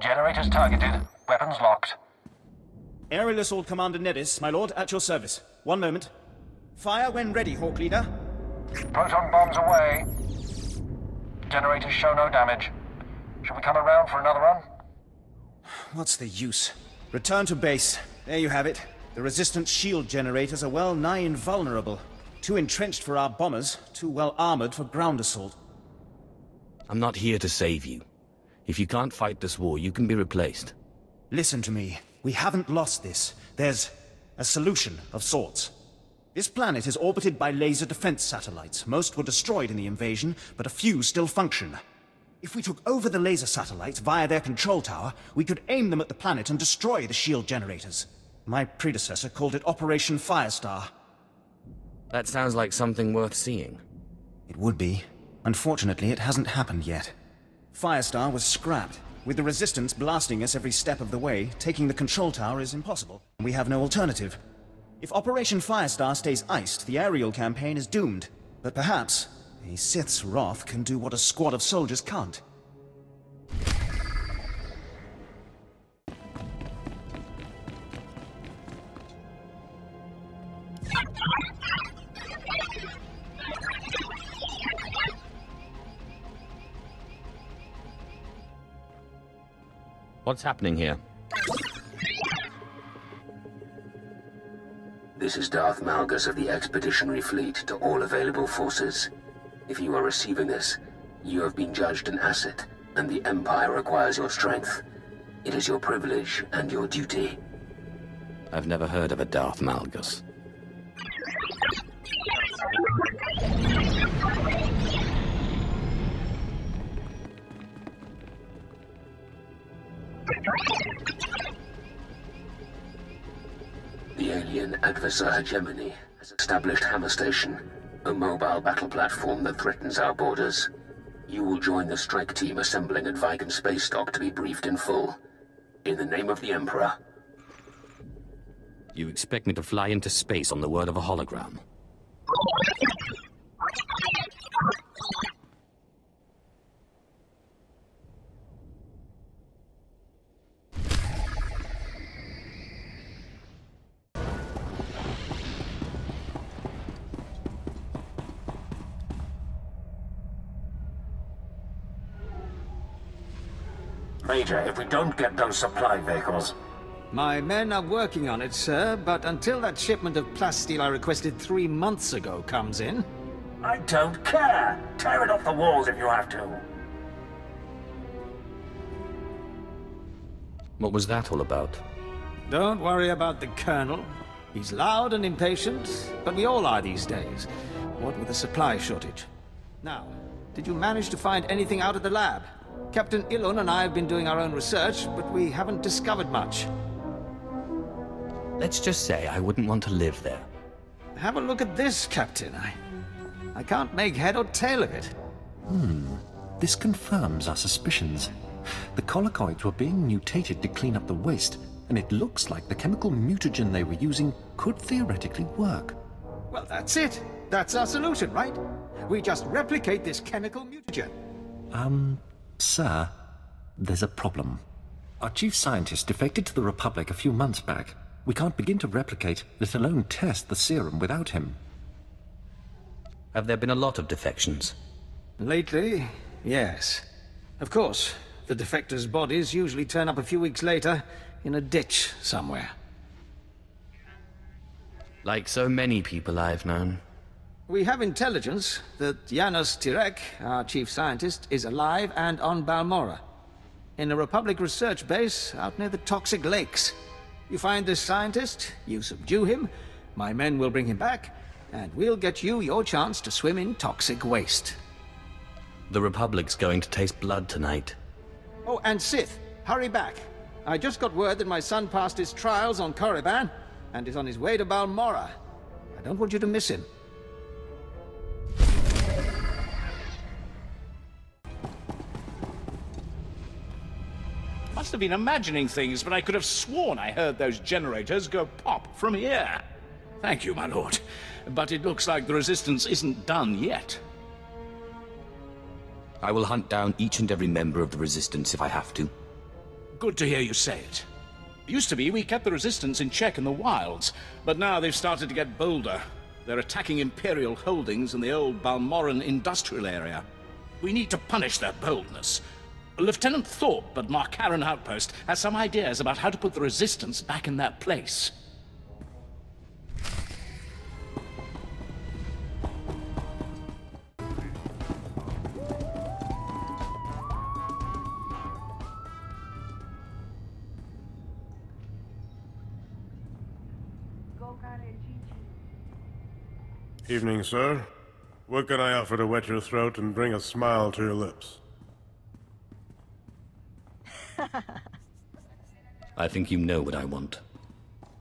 Generators targeted. Weapons locked. Aerial Assault Commander Nedis, my lord, at your service. One moment. Fire when ready, Hawk Leader. Proton bombs away. Generators show no damage. Should we come around for another run? What's the use? Return to base. There you have it. The Resistance shield generators are well nigh invulnerable. Too entrenched for our bombers, too well armored for ground assault. I'm not here to save you. If you can't fight this war, you can be replaced. Listen to me. We haven't lost this. There's a solution of sorts. This planet is orbited by laser defense satellites. Most were destroyed in the invasion, but a few still function. If we took over the laser satellites via their control tower, we could aim them at the planet and destroy the shield generators. My predecessor called it Operation Firestar. That sounds like something worth seeing. It would be. Unfortunately, it hasn't happened yet. Firestar was scrapped. With the Resistance blasting us every step of the way, taking the control tower is impossible. We have no alternative. If Operation Firestar stays iced, the aerial campaign is doomed. But perhaps a Sith's wrath can do what a squad of soldiers can't. What's happening here? This is Darth Malgus of the Expeditionary Fleet to all available forces. If you are receiving this, you have been judged an asset, and the Empire requires your strength. It is your privilege and your duty. I've never heard of a Darth Malgus. The alien Adversar Hegemony has established Hammer Station, a mobile battle platform that threatens our borders. You will join the strike team assembling at Viken Space Dock to be briefed in full. In the name of the Emperor. You expect me to fly into space on the word of a hologram? Major, if we don't get those supply vehicles... My men are working on it, sir, but until that shipment of plasteel I requested 3 months ago comes in... I don't care! Tear it off the walls if you have to! What was that all about? Don't worry about the Colonel. He's loud and impatient, but we all are these days. What with the supply shortage. Now, did you manage to find anything out of the lab? Captain Ilon and I have been doing our own research, but we haven't discovered much. Let's just say I wouldn't want to live there. Have a look at this, Captain. I can't make head or tail of it. This confirms our suspicions. The collocoids were being mutated to clean up the waste, and it looks like the chemical mutagen they were using could theoretically work. Well, that's it. That's our solution, right? We just replicate this chemical mutagen. Sir, there's a problem. Our chief scientist defected to the Republic a few months back. We can't begin to replicate, let alone test the serum without him. Have there been a lot of defections? Lately, yes. Of course, the defectors' bodies usually turn up a few weeks later in a ditch somewhere. Like so many people I've known. We have intelligence that Janos Tirek, our chief scientist, is alive and on Balmora, in a Republic research base out near the Toxic Lakes. You find this scientist, you subdue him, my men will bring him back, and we'll get you your chance to swim in toxic waste. The Republic's going to taste blood tonight. Oh, and Sith, hurry back. I just got word that my son passed his trials on Korriban, and is on his way to Balmora. I don't want you to miss him. Must have been imagining things, but I could have sworn I heard those generators go pop from here. Thank you, my lord. But it looks like the Resistance isn't done yet. I will hunt down each and every member of the Resistance if I have to. Good to hear you say it. Used to be we kept the Resistance in check in the wilds, but now they've started to get bolder. They're attacking Imperial holdings in the old Balmoran industrial area. We need to punish their boldness. Lieutenant Thorpe at Markaran Outpost has some ideas about how to put the Resistance back in their place. Evening, sir. What can I offer to wet your throat and bring a smile to your lips? I think you know what I want.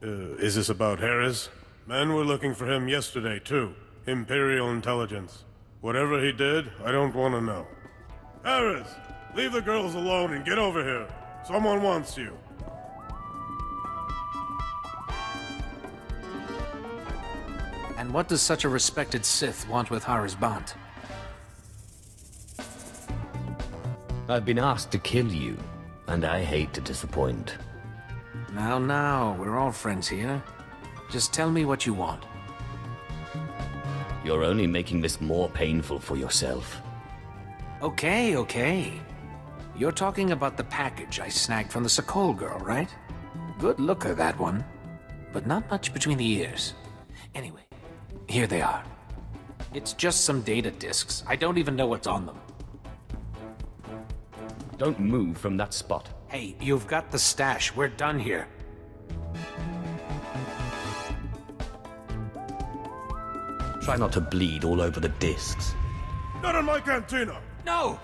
Is this about Harris? Men were looking for him yesterday, too. Imperial intelligence. Whatever he did, I don't want to know. Harris! Leave the girls alone and get over here. Someone wants you. And what does such a respected Sith want with Hara's Bant? I've been asked to kill you, and I hate to disappoint. Now, we're all friends here. Just tell me what you want. You're only making this more painful for yourself. Okay. You're talking about the package I snagged from the Sokol girl, right? Good looker, that one. But not much between the ears. Anyway, here they are. It's just some data disks. I don't even know what's on them. Don't move from that spot. Hey, you've got the stash. We're done here. Try not to bleed all over the discs. Not in my cantina! No!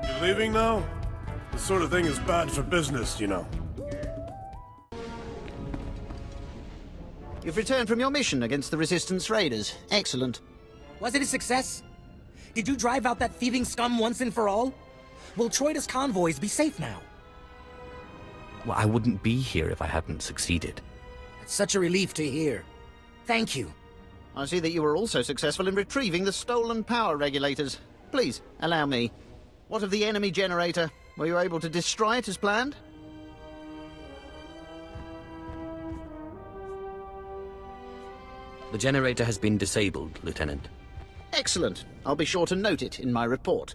You leaving now? This sort of thing is bad for business, you know. You've returned from your mission against the Resistance raiders. Excellent. Was it a success? Did you drive out that thieving scum once and for all? Will Troida's convoys be safe now? Well, I wouldn't be here if I hadn't succeeded. It's such a relief to hear. Thank you. I see that you were also successful in retrieving the stolen power regulators. Please, allow me. What of the enemy generator? Were you able to destroy it as planned? The generator has been disabled, Lieutenant. Excellent. I'll be sure to note it in my report.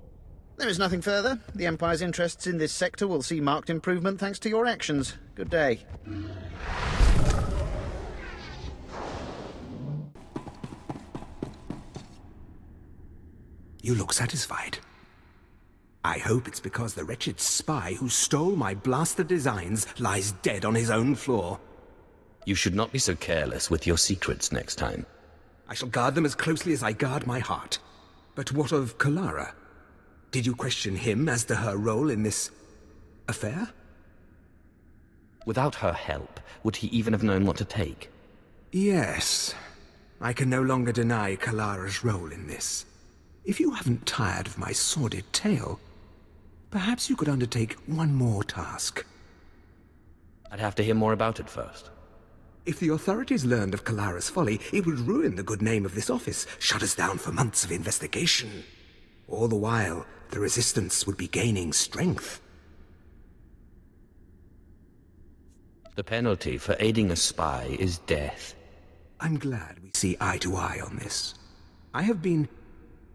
There is nothing further. The Empire's interests in this sector will see marked improvement thanks to your actions. Good day. You look satisfied. I hope it's because the wretched spy who stole my blaster designs lies dead on his own floor. You should not be so careless with your secrets next time. I shall guard them as closely as I guard my heart. But what of Kalara? Did you question him as to her role in this affair? Without her help, would he even have known what to take? Yes. I can no longer deny Kalara's role in this. If you haven't tired of my sordid tale, perhaps you could undertake one more task. I'd have to hear more about it first. If the authorities learned of Kalara's folly, it would ruin the good name of this office, shut us down for months of investigation. All the while, the Resistance would be gaining strength. The penalty for aiding a spy is death. I'm glad we see eye to eye on this. I have been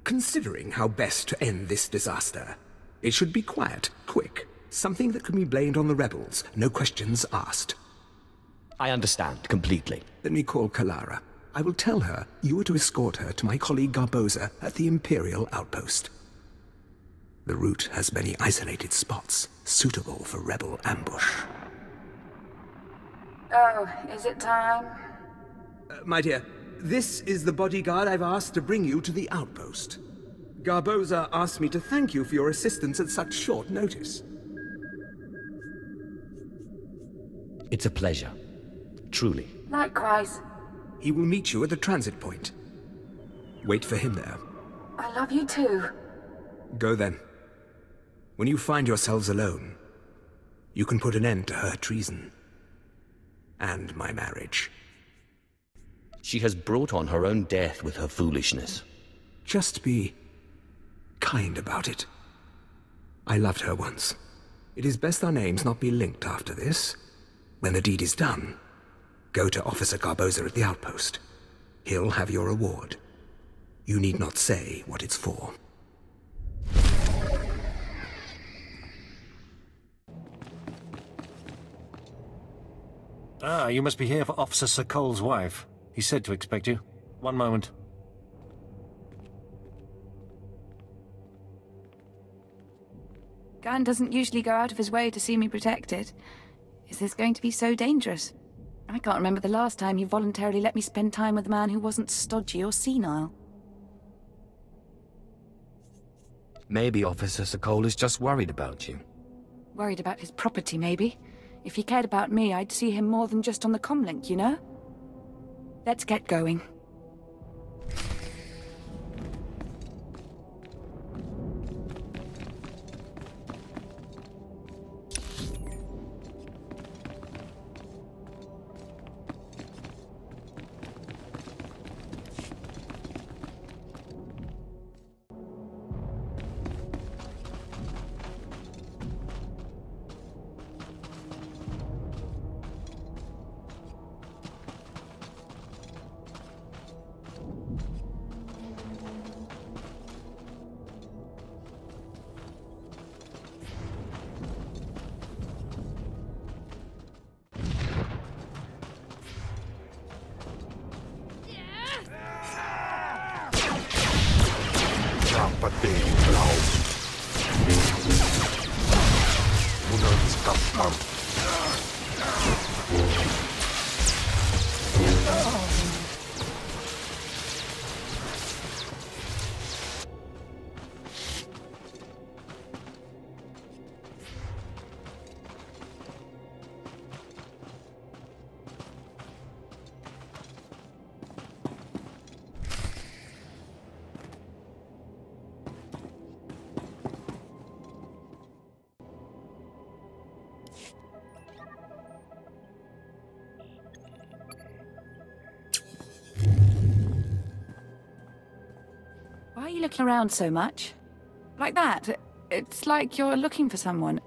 considering how best to end this disaster. It should be quiet, quick, something that can be blamed on the rebels, no questions asked. I understand completely. Let me call Kalara. I will tell her you are to escort her to my colleague Garboza at the Imperial outpost. The route has many isolated spots, suitable for rebel ambush. Oh, is it time? My dear, this is the bodyguard I've asked to bring you to the outpost. Garboza asked me to thank you for your assistance at such short notice. It's a pleasure. Truly. Likewise. He will meet you at the transit point. Wait for him there. I love you too. Go then. When you find yourselves alone, You can put an end to her treason. And my marriage. She has brought on her own death with her foolishness. Just be kind about it. I loved her once. It is best our names not be linked after this. When the deed is done, go to Officer Garboza at the outpost. He'll have your reward. You need not say what it's for. Ah, you must be here for Officer Sir Cole's wife. He said to expect you. One moment. Gunn doesn't usually go out of his way to see me protected. Is this going to be so dangerous? I can't remember the last time he voluntarily let me spend time with a man who wasn't stodgy or senile. Maybe Officer Sir Cole is just worried about you. Worried about his property, maybe. If he cared about me, I'd see him more than just on the comlink, you know? Let's get going. Why are you looking around so much? Like that? It's like you're looking for someone.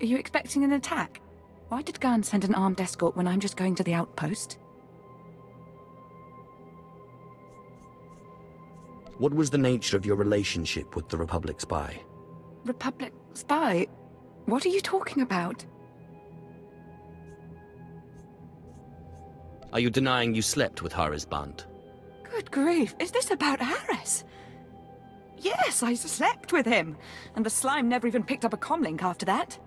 Are you expecting an attack? Why did Gunn send an armed escort when I'm just going to the outpost? What was the nature of your relationship with the Republic spy? Republic spy? What are you talking about? Are you denying you slept with Harris Band? Good grief, is this about Harris? Yes, I slept with him, and the slime never even picked up a comlink after that.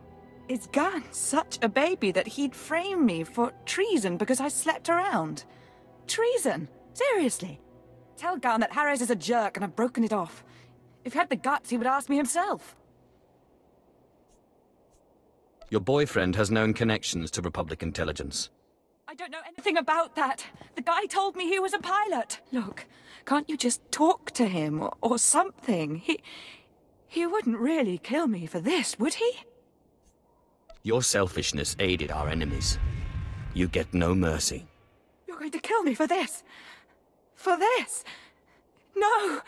Is Gunn such a baby that he'd frame me for treason because I slept around? Treason? Seriously? Tell Gunn that Harris is a jerk and I've broken it off. If he had the guts, he would ask me himself. Your boyfriend has known connections to Republic intelligence. I don't know anything about that. The guy told me he was a pilot. Look, can't you just talk to him or something? He wouldn't really kill me for this, would he? Your selfishness aided our enemies. You get no mercy. You're going to kill me for this? For this? No!